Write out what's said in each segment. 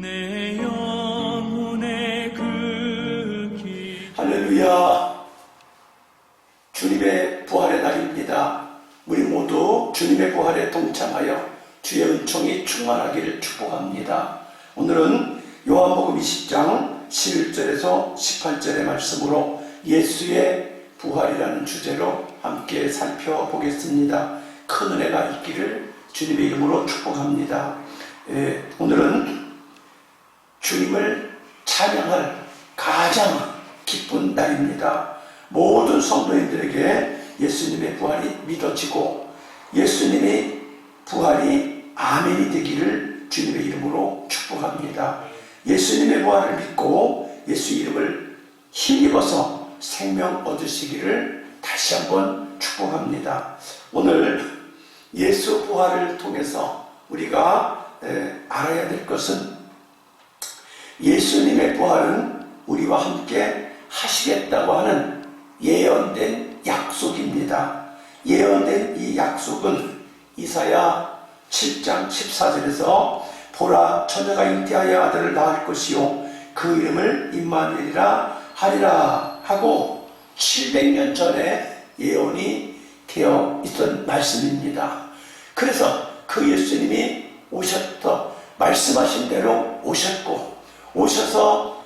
내 영혼의 할렐루야. 주님의 부활의 날입니다. 우리 모두 주님의 부활에 동참하여 주의 은총이 충만하기를 축복합니다. 오늘은 요한복음 20장 11절에서 18절의 말씀으로 예수의 부활이라는 주제로 함께 살펴보겠습니다. 큰 은혜가 있기를 주님의 이름으로 축복합니다. 오늘은 주님을 찬양할 가장 기쁜 날입니다. 모든 성도인들에게 예수님의 부활이 믿어지고 예수님의 부활이 아멘이 되기를 주님의 이름으로 축복합니다. 예수님의 부활을 믿고 예수 이름을 힘입어서 생명 얻으시기를 다시 한번 축복합니다. 오늘 예수 부활을 통해서 우리가 알아야 될 것은 예수님의 부활은 우리와 함께 하시겠다고 하는 예언된 약속입니다. 예언된 이 약속은 이사야 7장 14절에서 보라 처녀가 잉태하여 아들을 낳을 것이요 그 이름을 임마누엘이라 하리라 하고 700년 전에 예언이 되어 있던 말씀입니다. 그래서 그 예수님이 말씀하신 대로 오셔서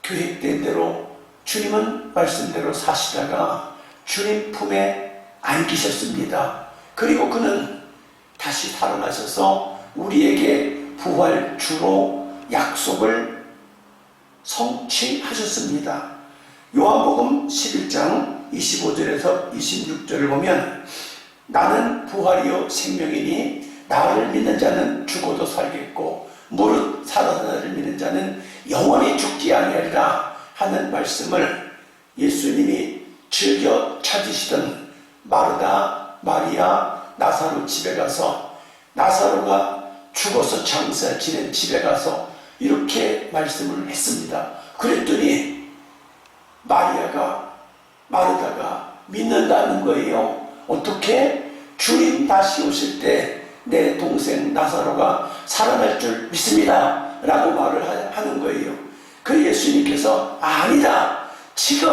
계획된 대로 주님은 말씀대로 사시다가 주님 품에 안기셨습니다. 그리고 그는 다시 살아나셔서 우리에게 부활주로 약속을 성취하셨습니다. 요한복음 11장 25절에서 26절을 보면 나는 부활이요 생명이니 나를 믿는 자는 죽어도 살겠고 무릇 살아나를 믿는 자는 영원히 죽지 아니하리라 하는 말씀을 예수님이 즐겨 찾으시던 마르다, 마리아, 나사로 집에 가서 나사로가 죽어서 장사 지낸 집에 가서 이렇게 말씀을 했습니다. 그랬더니 마르다가 믿는다는 거예요. 어떻게? 주님 다시 오실 때 내 동생 나사로가 살아날 줄 믿습니다 라고 말을 하는 거예요. 그 예수님께서 아니다, 지금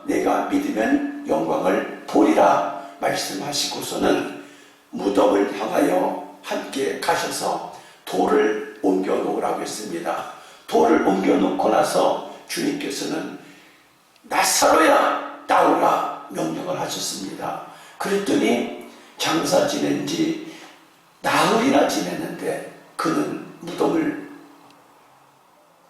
내가 믿으면 영광을 보리라 말씀하시고서는 무덤을 향하여 함께 가셔서 돌을 옮겨 놓으라고 했습니다. 돌을 옮겨 놓고 나서 주님께서는 나사로야 나오라 명령을 하셨습니다. 그랬더니 장사 지낸 지 나흘이나 지냈는데 그는 무덤을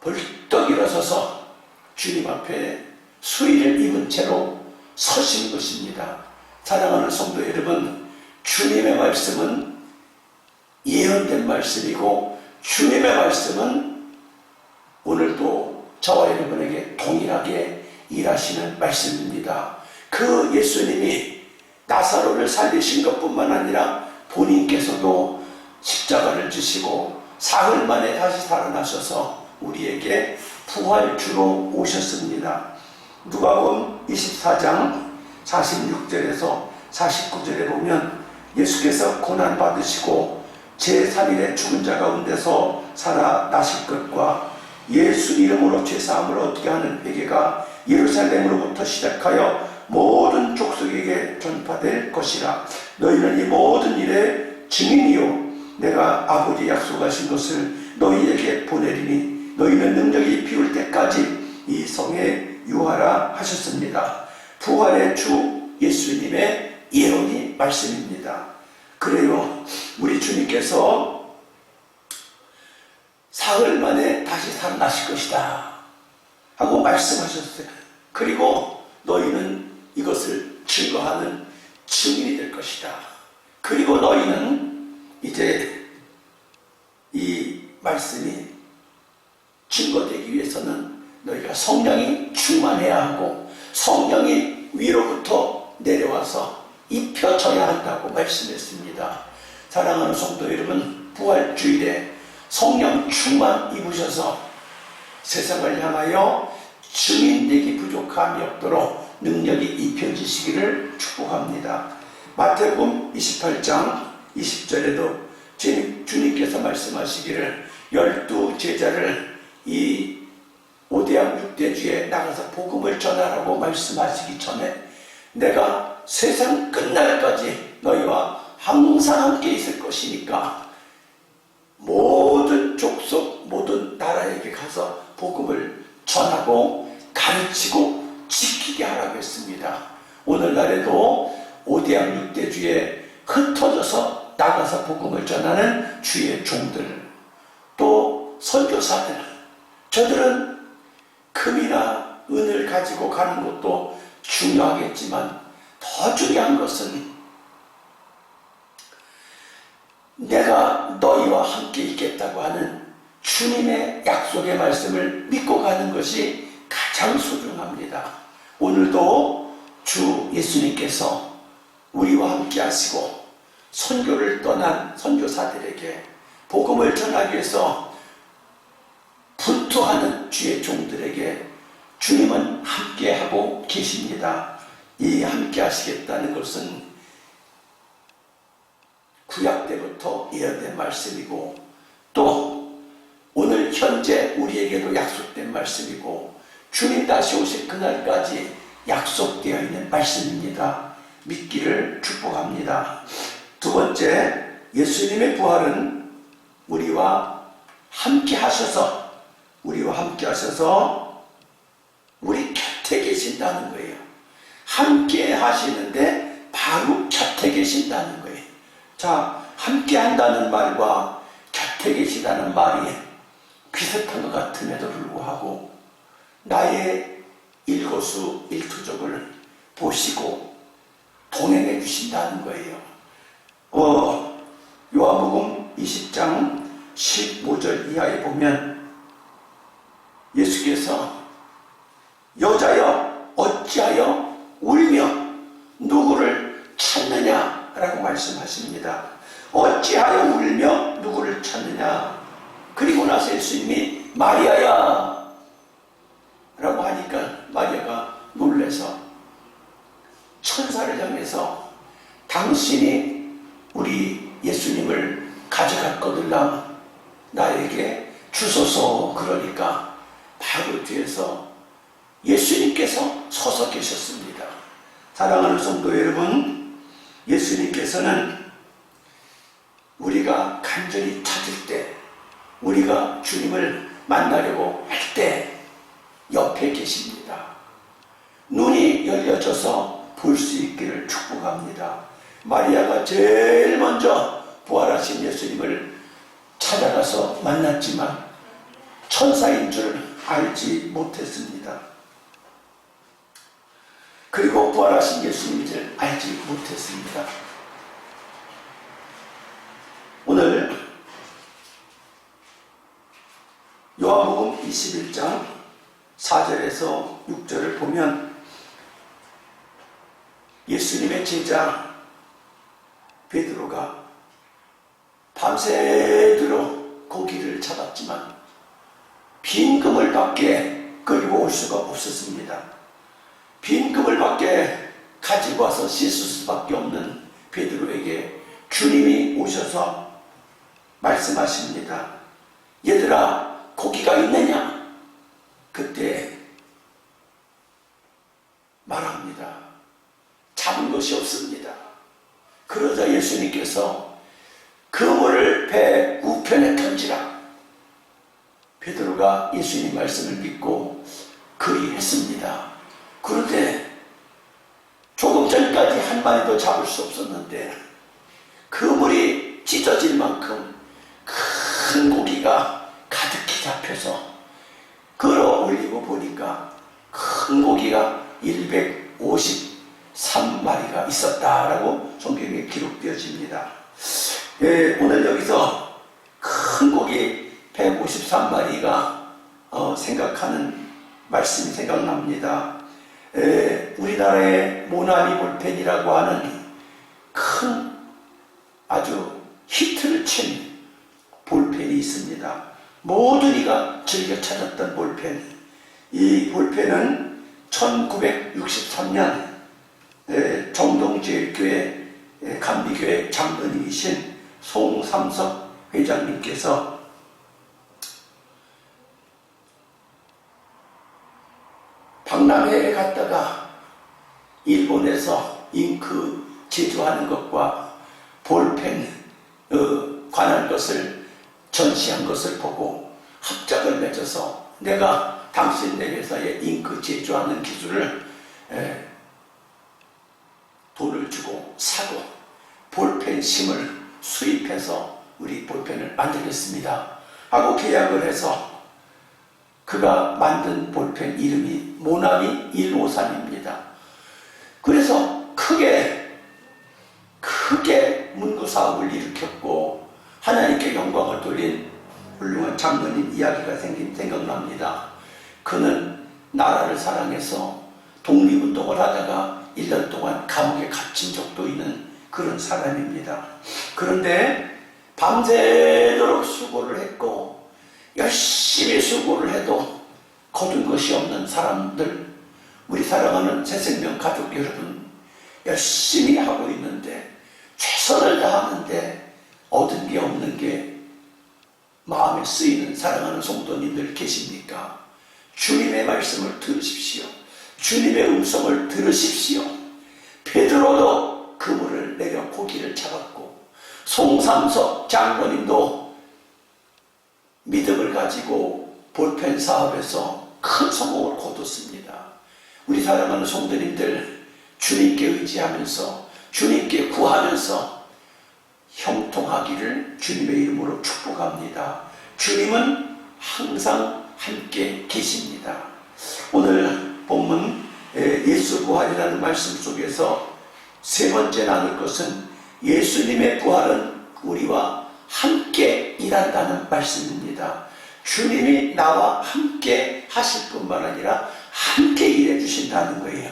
벌떡 일어서서 주님 앞에 수의를 입은 채로 서신 것입니다. 사랑하는 성도 여러분, 주님의 말씀은 예언된 말씀이고 주님의 말씀은 오늘도 저와 여러분에게 동일하게 일하시는 말씀입니다. 그 예수님이 나사로를 살리신 것뿐만 아니라 본인께서도 십자가를 지시고 사흘 만에 다시 살아나셔서 우리에게 부활주로 오셨습니다. 누가복음 24장 46절에서 49절에 보면 예수께서 고난받으시고 제3일에 죽은 자 가운데서 살아나실 것과 예수 이름으로 죄사함을 얻게 하는 회개가 예루살렘으로부터 시작하여 모든 족속에게 전파될 것이라. 너희는 이 모든 일의 증인이요 내가 아버지 약속하신 것을 너희에게 보내리니 너희는 능력이 비울 때까지 이 성에 유하라 하셨습니다. 부활의 주 예수님의 예언이 말씀입니다. 그래요, 우리 주님께서 사흘 만에 다시 살아나실 것이다 하고 말씀하셨어요. 그리고 너희는 이것을 증거하는 증인이 될 것이다. 그리고 너희는 이제 이 말씀이 증거되기 위해서는 너희가 성령이 충만해야 하고 성령이 위로부터 내려와서 입혀져야 한다고 말씀했습니다. 사랑하는 성도 여러분, 부활주일에 성령 충만 입으셔서 세상을 향하여 증인되기 부족함이 없도록 능력이 입혀지시기를 축복합니다. 마태복음 28장 20절에도 주님께서 말씀하시기를 12 제자를 이 오대양 육대주에 나가서 복음을 전하라고 말씀하시기 전에 내가 세상 끝날까지 너희와 항상 함께 있을 것이니까 모든 족속 모든 나라에게 가서 복음을 전하고 가르치고 지키게 하라고 했습니다. 오늘날에도 오대양 육대주에 흩어져서 나가서 복음을 전하는 주의 종들, 또 선교사들, 저들은 금이나 은을 가지고 가는 것도 중요하겠지만 더 중요한 것은 내가 너희와 함께 있겠다고 하는 주님의 약속의 말씀을 믿고 가는 것이 가장 소중합니다. 오늘도 주 예수님께서 우리와 함께 하시고 선교를 떠난 선교사들에게 복음을 전하기 위해서 분투하는 주의 종들에게 주님은 함께하고 계십니다. 이 함께 하시겠다는 것은 구약 때부터 예언된 말씀이고 또 오늘 현재 우리에게도 약속된 말씀이고 주님 다시 오실 그날까지 약속되어 있는 말씀입니다. 믿기를 축복합니다. 두 번째, 예수님의 부활은 우리와 함께 하셔서 우리 곁에 계신다는 거예요. 함께 하시는데 바로 곁에 계신다는 거예요. 자, 함께 한다는 말과 곁에 계시다는 말이 비슷한 것 같음에도 불구하고 나의 일거수 일투족을 보시고 동행해 주신다는 거예요. 요한복음 20장 15절 이하에 보면 예수께서 여자여 어찌하여 울며 누구를 찾느냐라고 말씀하십니다. 어찌하여 울며 누구를 찾느냐. 그리고 나서 예수님이 마리아야 라고 하니까 마리아가 놀라서 천사를 향해서 당신이 우리 예수님을 가져갔거들랑 나에게 주소서. 그러니까 바로 뒤에서 예수님께서 서서 계셨습니다. 사랑하는 성도 여러분, 예수님께서는 우리가 간절히 찾을 때, 우리가 주님을 만나려고 할 때 옆에 계십니다. 눈이 열려져서 볼 수 있기를 축복합니다. 마리아가 제일 먼저 부활하신 예수님을 찾아가서 만났지만 천사인 줄 알지 못했습니다. 그리고 부활하신 예수님인 줄 알지 못했습니다. 오늘 요한복음 21장 4절에서 6절을 보면 예수님의 제자 베드로가 밤새도록 고기를 잡았지만 빈 그물밖에 끌고 올 수가 없었습니다. 빈 그물밖에 가지고 와서 씻을 수밖에 없는 베드로에게 주님이 오셔서 말씀하십니다. 얘들아, 고기가 있느냐? 그때 말합니다. 잡은 것이 없습니다. 그러자 예수님께서 그물을 배 우편에 던지라. 베드로가 예수님 말씀을 믿고 그리했습니다. 그런데 조금 전까지 한 마리도 잡을 수 없었는데 그물이 찢어질 만큼 큰 고기가 가득히 잡혀서 끌어올리고 보니까 큰 고기가 153마리가 있었다라고 성경에 기록되어집니다. 오늘 여기서 큰 고기 153마리가 생각하는 말씀이 생각납니다. 우리나라의 모나미 볼펜이라고 하는 큰 아주 히트를 친 볼펜이 있습니다. 모든 이가 즐겨 찾았던 볼펜. 이 볼펜은 1963년 정동제일교회 감리교회 장로님이신 송삼석 회장님께서 박람회에 갔다가 일본에서 잉크 제조하는 것과 볼펜 관한 것을 전시한 것을 보고 합작을 맺어서 내가 당신네 회사에 잉크 제조하는 기술을 돈을 주고 사고 볼펜 심을 수입해서 우리 볼펜을 만들겠습니다 하고 계약을 해서 그가 만든 볼펜 이름이 모나미 153입니다. 그래서 크게 문구사업을 일으켰고 하나님께 영광을 돌린 훌륭한 장로님 이야기가 생각납니다. 그는 나라를 사랑해서 독립운동을 하다가 1년 동안 감옥에 갇힌 적도 있는 그런 사람입니다. 그런데 밤새도록 수고를 했고 열심히 수고를 해도 거둔 것이 없는 사람들, 우리 사랑하는 새생명 가족 여러분, 열심히 하고 있는데 최선을 다하는데 얻은 게 없는 게 마음에 쓰이는 사랑하는 성도님들 계십니까? 주님의 말씀을 들으십시오. 주님의 음성을 들으십시오. 베드로도 그물을 내려 고기를 잡았고 송삼석 장로님도 믿음을 가지고 볼펜 사업에서 큰 성공을 거뒀습니다. 우리 사랑하는 성도님들, 주님께 의지하면서 주님께 구하면서 형통하기를 주님의 이름으로 축복합니다. 주님은 항상 함께 계십니다. 오늘 본문 예수 부활이라는 말씀 속에서 세 번째 나눌 것은 예수님의 부활은 우리와 함께 일한다는 말씀입니다. 주님이 나와 함께 하실 뿐만 아니라 함께 일해 주신다는 거예요.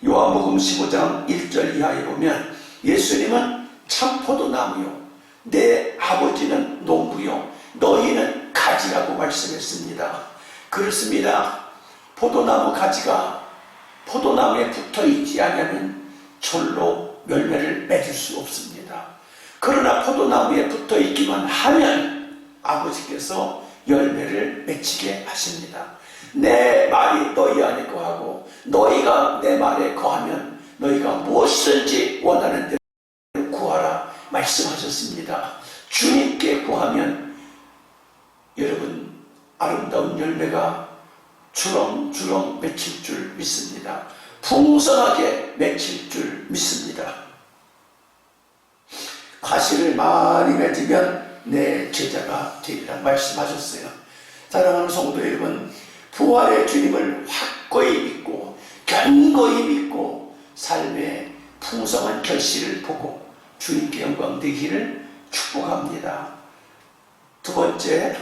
요한복음 15장 1절 이하에 보면 예수님은 참포도나무요 내 아버지는 농부요 너희는 가지라고 말씀했습니다. 그렇습니다. 포도나무 가지가 포도나무에 붙어 있지 않으면 절로 열매를 맺을 수 없습니다. 그러나 포도나무에 붙어 있기만 하면 아버지께서 열매를 맺히게 하십니다. 내 말이 너희 안에 거하고 너희가 내 말에 거하면 너희가 무엇이든지 원하는 대로 구하라 말씀하셨습니다. 주님께 구하면 여러분 아름다운 열매가 주렁주렁 맺힐 줄 믿습니다. 풍성하게 맺힐 줄 믿습니다. 과실을 많이 맺으면 내 제자가 되리라 말씀하셨어요. 사랑하는 성도 여러분, 부활의 주님을 확고히 믿고 견고히 믿고 삶의 풍성한 결실을 보고 주님께 영광 되기를 축복합니다. 두 번째,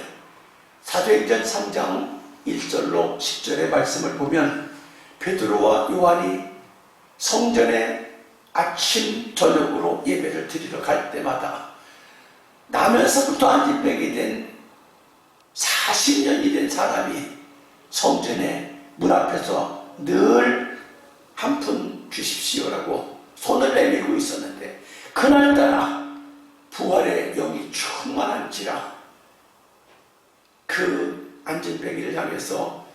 사도행전 3장 1절로 10절의 말씀을 보면 베드로와 요한이 성전에 아침 저녁으로 예배를 드리러 갈 때마다 나면서부터 안진병이 된 40년이 된 사람이 성전의 문 앞에서 늘 한 푼 주십시오라고 손을 내밀고 있었는데 그날따라 부활의 영이 충만한지라 그 안진병이를 향해서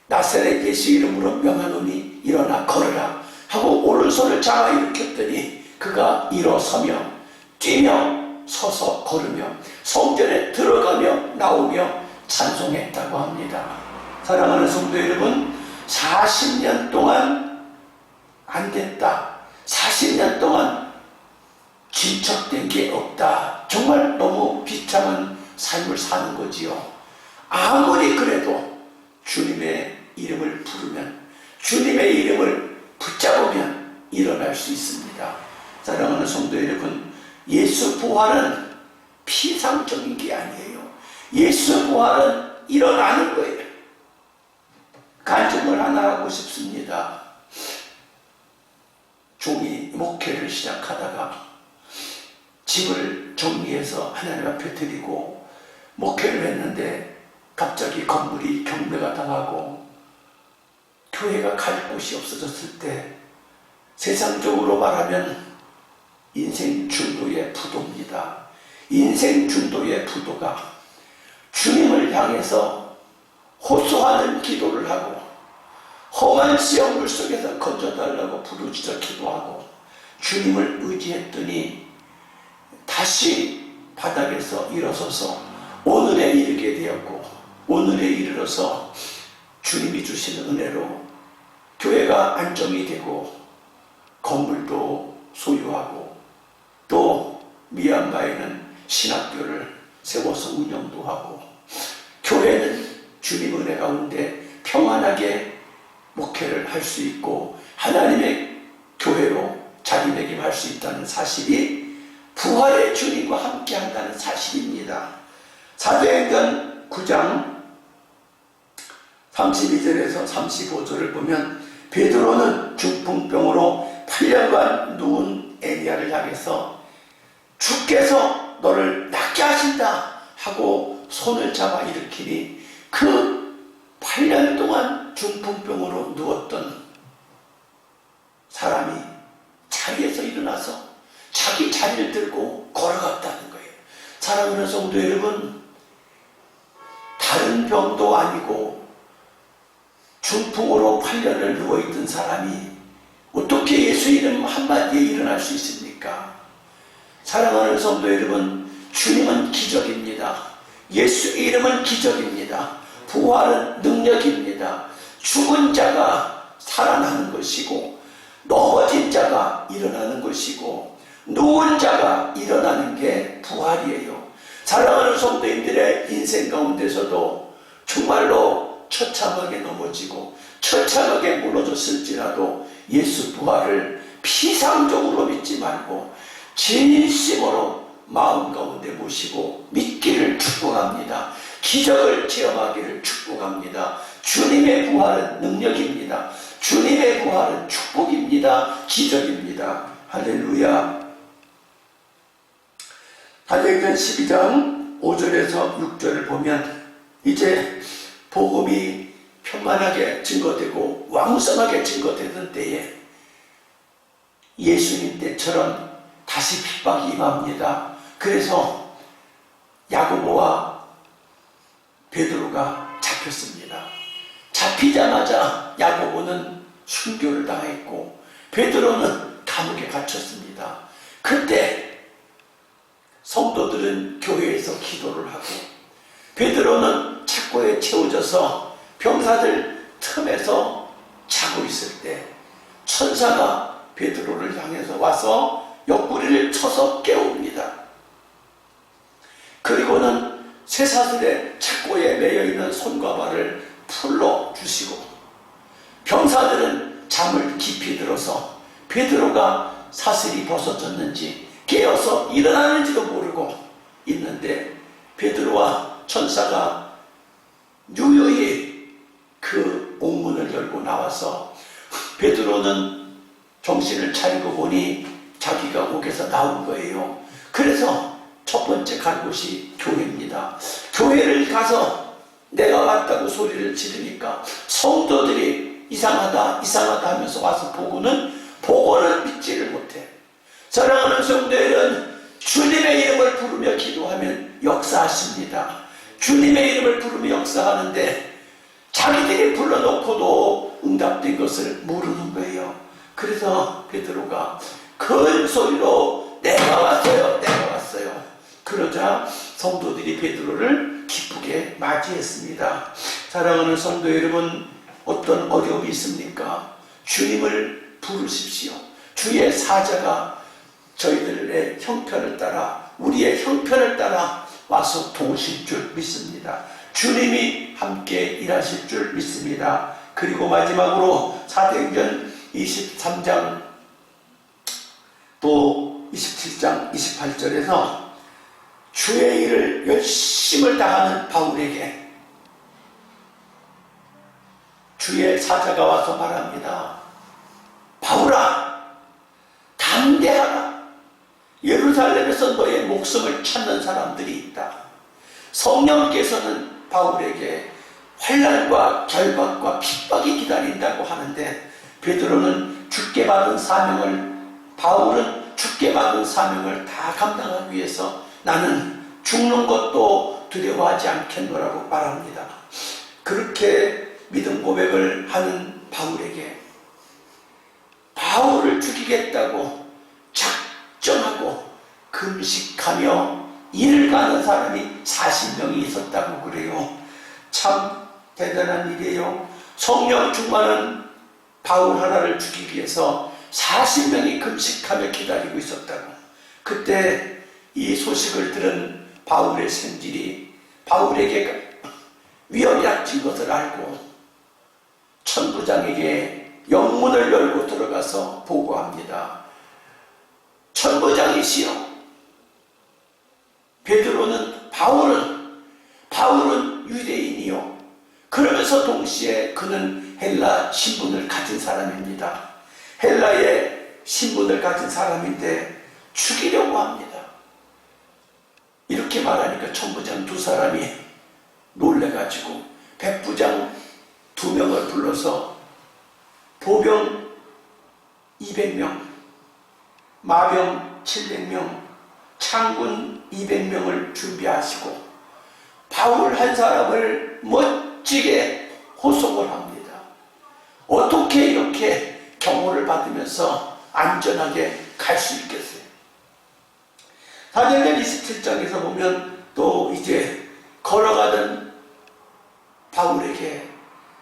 나사렛 예수 이름으로 명하노니 일어나 걸으라 하고 오른손을 잡아 일으켰더니 그가 일어서며 뛰며 서서 걸으며 성전에 들어가며 나오며 찬송했다고 합니다. 사랑하는 성도 여러분, 40년 동안 안 됐다, 40년 동안 진척된 게 없다, 정말 너무 비참한 삶을 사는 거지요. 아무리 그래도 주님의 이름을 부르면, 주님의 이름을 붙잡으면 일어날 수 있습니다. 사랑하는 성도 여러분, 예수 부활은 피상적인 게 아니에요. 예수 부활은 일어나는 거예요. 간증을 하나 하고 싶습니다. 종이 목회를 시작하다가 집을 정리해서 하나님 앞에 드리고 목회를 했는데 갑자기 건물이 경매가 당하고 교회가 갈 곳이 없어졌을 때 세상적으로 말하면 인생 중도의 부도입니다. 인생 중도의 부도가 주님을 향해서 호소하는 기도를 하고 험한 시험물 속에서 건져달라고 부르짖어 기도하고 주님을 의지했더니 다시 바닥에서 일어서서 오늘에 이르게 되었고, 오늘에 이르러서 주님이 주시는 은혜로 교회가 안정이 되고 건물도 소유하고 또 미얀마에는 신학교를 세워서 운영도 하고 교회는 주님 은혜 가운데 평안하게 목회를 할 수 있고 하나님의 교회로 자리매김할 수 있다는 사실이 부활의 주님과 함께 한다는 사실입니다. 사도행전 9장 32절에서 35절을 보면 베드로는 중풍병으로 8년간 누운 에니야를 향해서 주께서 너를 낫게 하신다 하고 손을 잡아 일으키니 그 8년 동안 중풍병으로 누웠던 사람이 자리에서 일어나서 자기 자리를 들고 걸어갔다는 거예요. 사랑하는 성도 여러분, 다른 병도 아니고 중풍으로 8년을 누워있던 사람이 어떻게 예수 이름 한마디에 일어날 수 있습니까? 사랑하는 성도 여러분, 주님은 기적입니다. 예수 이름은 기적입니다. 부활은 능력입니다. 죽은 자가 살아나는 것이고 넘어진 자가 일어나는 것이고 누운 자가 일어나는 게 부활이에요. 사랑하는 성도님들의 인생 가운데서도 정말로 처참하게 넘어지고 처참하게 무너졌을지라도 예수 부활을 피상적으로 믿지 말고 진심으로 마음 가운데 모시고 믿기를 축복합니다. 기적을 체험하기를 축복합니다. 주님의 부활은 능력입니다. 주님의 부활은 축복입니다. 기적입니다. 할렐루야. 사도행전 12장 5절에서 6절을 보면 이제 복음이 편만하게 증거되고 왕성하게 증거되던 때에 예수님 때처럼 다시 핍박이 임합니다. 그래서 야고보와 베드로가 잡혔습니다. 잡히자마자 야고보는 순교를 당했고 베드로는 감옥에 갇혔습니다. 그때 성도들은 교회에서 기도를 하고 베드로는 착고에 채워져서 병사들 틈에서 자고 있을 때 천사가 베드로를 향해서 와서 옆구리를 쳐서 깨웁니다. 그리고는 쇠사슬에 착고에 매여있는 손과 발을 풀어주시고 병사들은 잠을 깊이 들어서 베드로가 사슬이 벗어졌는지 깨어서 일어나는지도 모르고 있는데 베드로와 천사가 유유히 그 옥문을 열고 나와서 베드로는 정신을 차리고 보니 자기가 옥에서 나온 거예요. 그래서 첫 번째 간 곳이 교회입니다. 교회를 가서 내가 왔다고 소리를 지르니까 성도들이 이상하다 이상하다 하면서 와서 보고는 믿지를 못해. 사랑하는 성도들은 주님의 이름을 부르며 기도하면 역사하십니다. 주님의 이름을 부르며 역사하는데 자기들이 불러놓고도 응답된 것을 모르는 거예요. 그래서 베드로가 큰 소리로 내가 왔어요, 내가 왔어요. 그러자 성도들이 베드로를 기쁘게 맞이했습니다. 사랑하는 성도 여러분, 어떤 어려움이 있습니까? 주님을 부르십시오. 주의 사자가 저희들의 형편을 따라 우리의 형편을 따라 와서 도우실 줄 믿습니다. 주님이 함께 일하실 줄 믿습니다. 그리고 마지막으로 사도행전 23장 또 27장 28절에서 주의 일을 열심을 다하는 바울에게 주의 사자가 와서 말합니다. 바울아, 담대하라. 예루살렘에서 너의 목숨을 찾는 사람들이 있다. 성령께서는 바울에게 환난과 결박과 핍박이 기다린다고 하는데 베드로는 죽게 받은 사명을 바울은 죽게 받은 사명을 다 감당하기 위해서 나는 죽는 것도 두려워하지 않겠노라고 말합니다. 그렇게 믿음 고백을 하는 바울에게 바울을 죽이겠다고 작정하고 금식하며 일을 가는 사람이 40명이 있었다고 그래요. 참 대단한 일이에요. 성령 충만은 바울 하나를 죽이기 위해서 40명이 금식하며 기다리고 있었다고. 그때 이 소식을 들은 바울의 생질이 바울에게 위험이 닥친 것을 알고 천부장에게 영문을 열고 들어가서 보고합니다. 천부장이시여, 베드로는 바울은 유대인이요, 그러면서 동시에 그는 헬라 신분을 가진 사람입니다. 헬라의 신분을 가진 사람인데 죽이려고 합니다. 이렇게 말하니까 천부장 두 사람이 놀래가지고 백부장 2명을 불러서 보병 200명, 마병 700명, 창군 200명을 준비하시고 바울 한 사람을 멋지게 호송을 합니다. 어떻게 이렇게 경호를 받으면서 안전하게 갈 수 있겠어요? 사도행전 27장에서 보면 또 이제 걸어가던 바울에게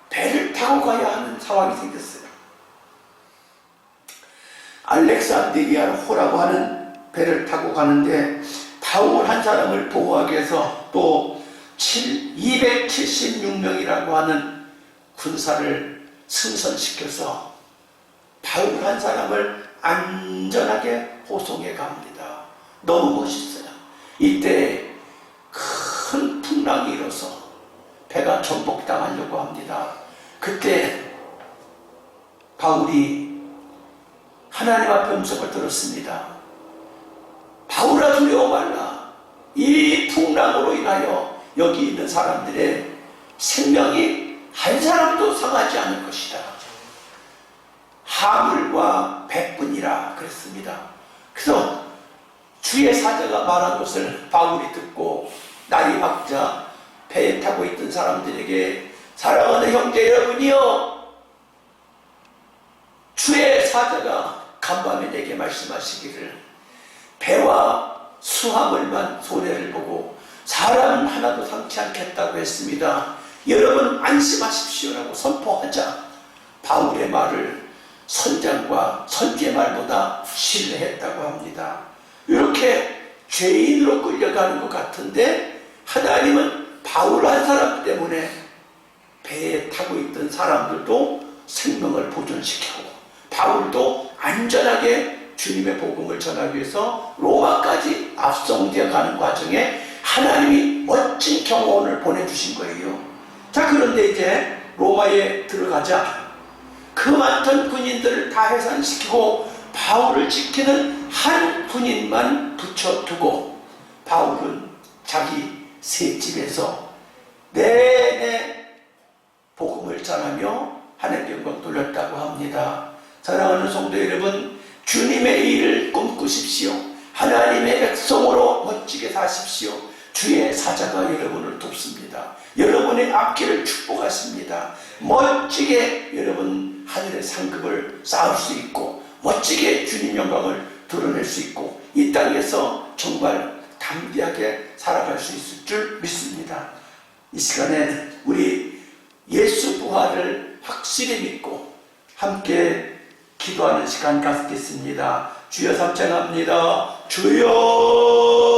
배를 타고 가야 하는 상황이 생겼어요. 알렉산드리아 호라고 하는 배를 타고 가는데 바울 한 사람을 보호하기 위해서 또 276명이라고 하는 군사를 승선시켜서 바울 한 사람을 안전하게 호송해 갑니다. 너무 멋있어요. 이때 큰 풍랑이 일어서 배가 전복당하려고 합니다. 그때 바울이 하나님 앞에 음성을 들었습니다. 바울아, 두려워 말라. 이 풍랑으로 인하여 여기 있는 사람들의 생명이 한 사람도 상하지 않을 것이다. 하물과 백분이라 그랬습니다. 그래서 주의 사자가 말한 것을 바울이 듣고 날이 밝자 배에 타고 있던 사람들에게 사랑하는 형제 여러분이여, 주의 사자가 간밤에 내게 말씀하시기를 배와 수화물만 손해를 보고 사람 하나도 상치 않겠다고 했습니다. 여러분 안심하십시오라고 선포하자 바울의 말을 선장과 선지의 말보다 신뢰했다고 합니다. 이렇게 죄인으로 끌려가는 것 같은데 하나님은 바울 한 사람 때문에 배에 타고 있던 사람들도 생명을 보존시키고 바울도 안전하게 주님의 복음을 전하기 위해서 로마까지 앞송되어 가는 과정에 하나님이 멋진 경호원을 보내주신 거예요. 자, 그런데 이제 로마에 들어가자 그 많던 군인들을 다 해산시키고 바울을 지키는 한 군인만 붙여두고 바울은 자기 셋집에서 내내 복음을 전하며 하나님께 영광 돌렸다고 합니다. 사랑하는 성도 여러분, 주님의 일을 꿈꾸십시오. 하나님의 백성으로 멋지게 사십시오. 주의 사자가 여러분을 돕습니다. 여러분의 앞길을 축복하십니다. 멋지게 여러분 하늘의 상급을 쌓을 수 있고 멋지게 주님 영광을 드러낼 수 있고 이 땅에서 정말 담대하게 살아갈 수 있을 줄 믿습니다. 이 시간에 우리 예수 부활을 확실히 믿고 함께 기도하는 시간 갖겠습니다. 주여 삼창합니다. 주여